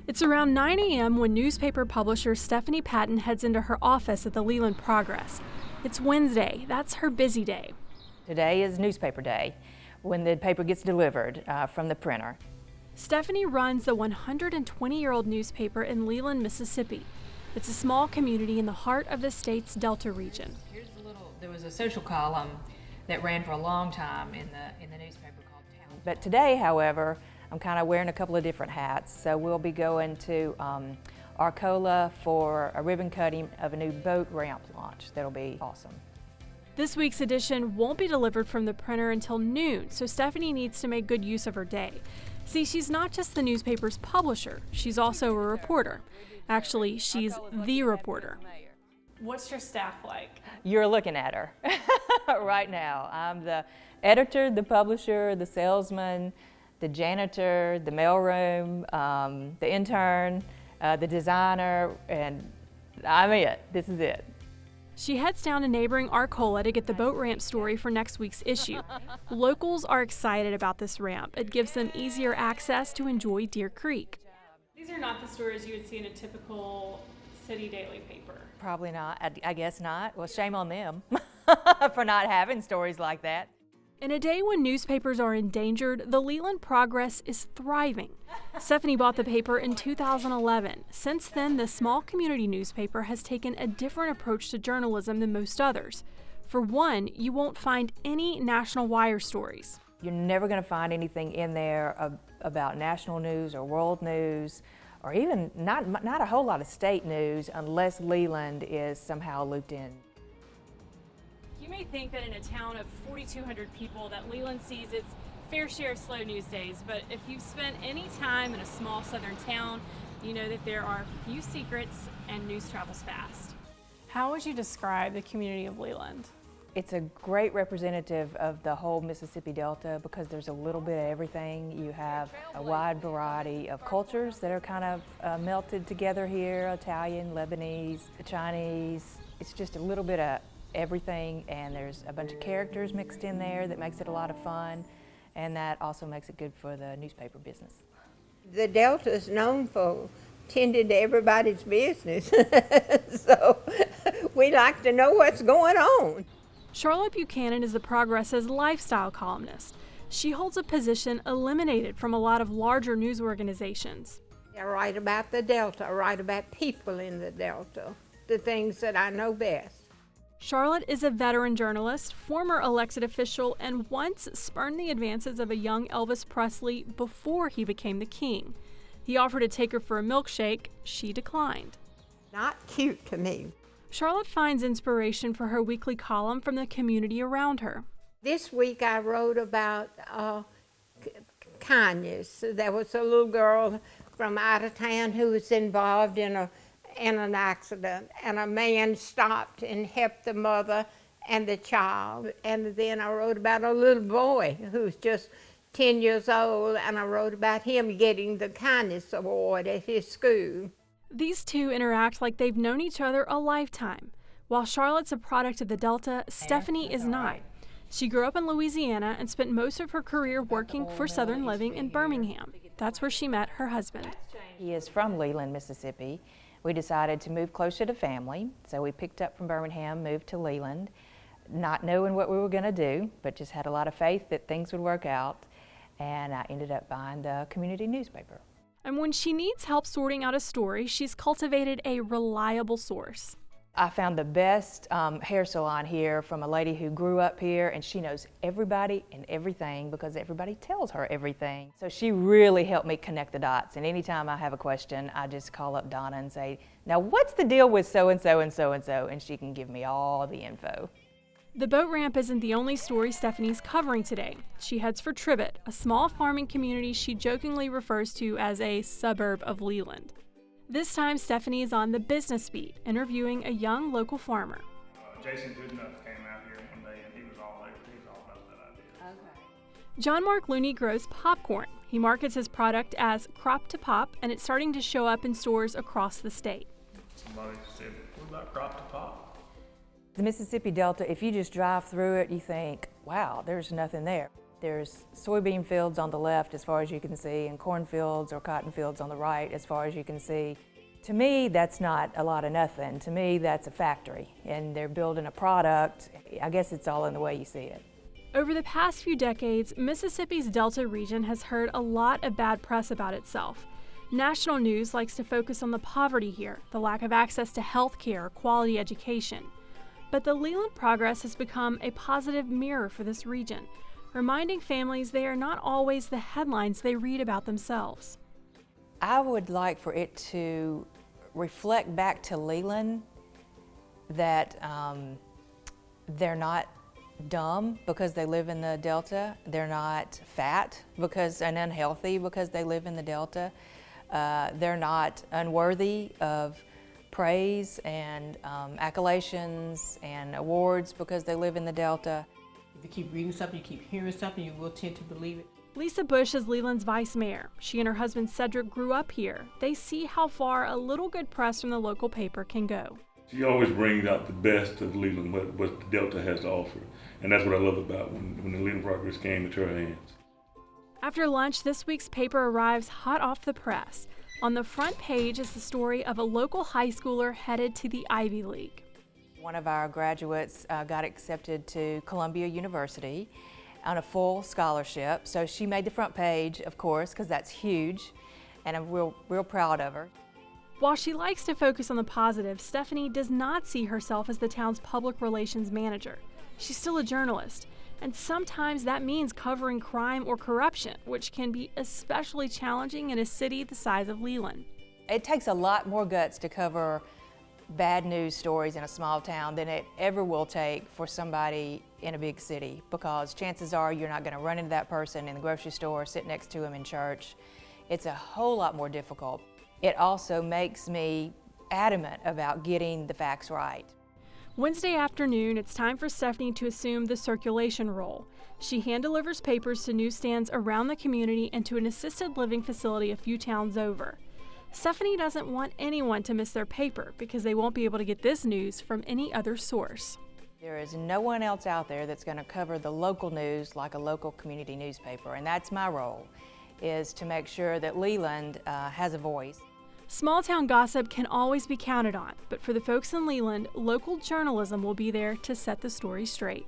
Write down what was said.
It's around 9 a.m. when newspaper publisher Stephanie Patton heads into her office at the Leland Progress. It's Wednesday. That's her busy day. Today is newspaper day, when the paper gets delivered from the printer. Stephanie runs the 120-year-old newspaper in Leland, Mississippi. It's a small community in the heart of the state's Delta region. There was a social column that ran for a long time in the newspaper called Town. But today, however, I'm kind of wearing a couple of different hats. So we'll be going to Arcola for a ribbon cutting of a new boat ramp launch. That'll be awesome. This week's edition won't be delivered from the printer until noon, so Stephanie needs to make good use of her day. See, she's not just the newspaper's publisher, she's also a reporter. Actually, she's the reporter. What's your staff like? You're looking at her right now. I'm the editor, the publisher, the salesman, the janitor, the mailroom, the intern, the designer, and I'm it. This is it. She heads down to neighboring Arcola to get the boat ramp story for next week's issue. Locals are excited about this ramp. It gives them easier access to enjoy Deer Creek. These are not the stories you would see in a typical city daily paper. Probably not. I guess not. Well, shame on them for not having stories like that. In a day when newspapers are endangered, the Leland Progress is thriving. Stephanie bought the paper in 2011. Since then, the small community newspaper has taken a different approach to journalism than most others. For one, you won't find any national wire stories. You're never going to find anything in there about national news or world news, or even not a whole lot of state news unless Leland is somehow looped in. You may think that in a town of 4,200 people that Leland sees its fair share of slow news days, but if you've spent any time in a small southern town, you know that there are few secrets and news travels fast. How would you describe the community of Leland? It's a great representative of the whole Mississippi Delta because there's a little bit of everything. You have a wide variety of cultures that are kind of melted together here, Italian, Lebanese, Chinese. It's just a little bit of everything, and there's a bunch of characters mixed in there that makes it a lot of fun, and that also makes it good for the newspaper business. The Delta is known for tending to everybody's business, so we like to know what's going on. Charlotte Buchanan is the Progress's lifestyle columnist. She holds a position eliminated from a lot of larger news organizations. I write about the Delta, I write about people in the Delta, the things that I know best. Charlotte is a veteran journalist, former elected official, and once spurned the advances of a young Elvis Presley before he became the king. He offered to take her for a milkshake. She declined. Not cute to me. Charlotte finds inspiration for her weekly column from the community around her. This week I wrote about kindness. There was a little girl from out of town who was involved in an accident, and a man stopped and helped the mother and the child. And then I wrote about a little boy who's just 10 years old, and I wrote about him getting the kindness award at his school. These two interact like they've known each other a lifetime. While Charlotte's a product of the Delta, Stephanie is not. She grew up in Louisiana and spent most of her career working for Southern Living in Birmingham. That's where she met her husband. He is from Leland, Mississippi. We decided to move closer to family, so we picked up from Birmingham, moved to Leland, not knowing what we were going to do, but just had a lot of faith that things would work out, and I ended up buying the community newspaper. And when she needs help sorting out a story, she's cultivated a reliable source. I found the best hair salon here from a lady who grew up here, and she knows everybody and everything because everybody tells her everything. So she really helped me connect the dots, and anytime I have a question, I just call up Donna and say, now what's the deal with so-and-so and so-and-so, and she can give me all the info. The boat ramp isn't the only story Stephanie's covering today. She heads for Trivet, a small farming community she jokingly refers to as a suburb of Leland. This time, Stephanie is on the business beat, interviewing a young local farmer. Jason Goodenough came out here one day, and he was all about that idea. Okay. John Mark Looney grows popcorn. He markets his product as Crop to Pop, and it's starting to show up in stores across the state. Somebody said, what about Crop to Pop? The Mississippi Delta, if you just drive through it, you think, wow, there's nothing there. There's soybean fields on the left as far as you can see, and cornfields or cotton fields on the right as far as you can see. To me, that's not a lot of nothing. To me, that's a factory, and they're building a product. I guess it's all in the way you see it. Over the past few decades, Mississippi's Delta region has heard a lot of bad press about itself. National news likes to focus on the poverty here, the lack of access to health care, quality education. But the Leland progress has become a positive mirror for this region, reminding families they are not always the headlines they read about themselves. I would like for it to reflect back to Leland that they're not dumb because they live in the Delta. They're not fat and unhealthy because they live in the Delta. They're not unworthy of praise and accolations and awards because they live in the Delta. If you keep reading something, you keep hearing something, you will tend to believe it. Lisa Bush is Leland's vice mayor. She and her husband Cedric grew up here. They see how far a little good press from the local paper can go. She always brings out the best of Leland, what the Delta has to offer. And that's what I love about when the Leland Progress came into her hands. After lunch, this week's paper arrives hot off the press. On the front page is the story of a local high schooler headed to the Ivy League. One of our graduates got accepted to Columbia University on a full scholarship. So she made the front page, of course, because that's huge, and I'm real proud of her. While she likes to focus on the positive, Stephanie does not see herself as the town's public relations manager. She's still a journalist, and sometimes that means covering crime or corruption, which can be especially challenging in a city the size of Leland. It takes a lot more guts to cover bad news stories in a small town than it ever will take for somebody in a big city, because chances are you're not going to run into that person in the grocery store, sit next to him in church. It's a whole lot more difficult. It also makes me adamant about getting the facts right. Wednesday afternoon, it's time for Stephanie to assume the circulation role. She hand delivers papers to newsstands around the community and to an assisted living facility a few towns over. Stephanie doesn't want anyone to miss their paper because they won't be able to get this news from any other source. There is no one else out there that's going to cover the local news like a local community newspaper, and that's my role, is to make sure that Leland has a voice. Small town gossip can always be counted on, but for the folks in Leland, local journalism will be there to set the story straight.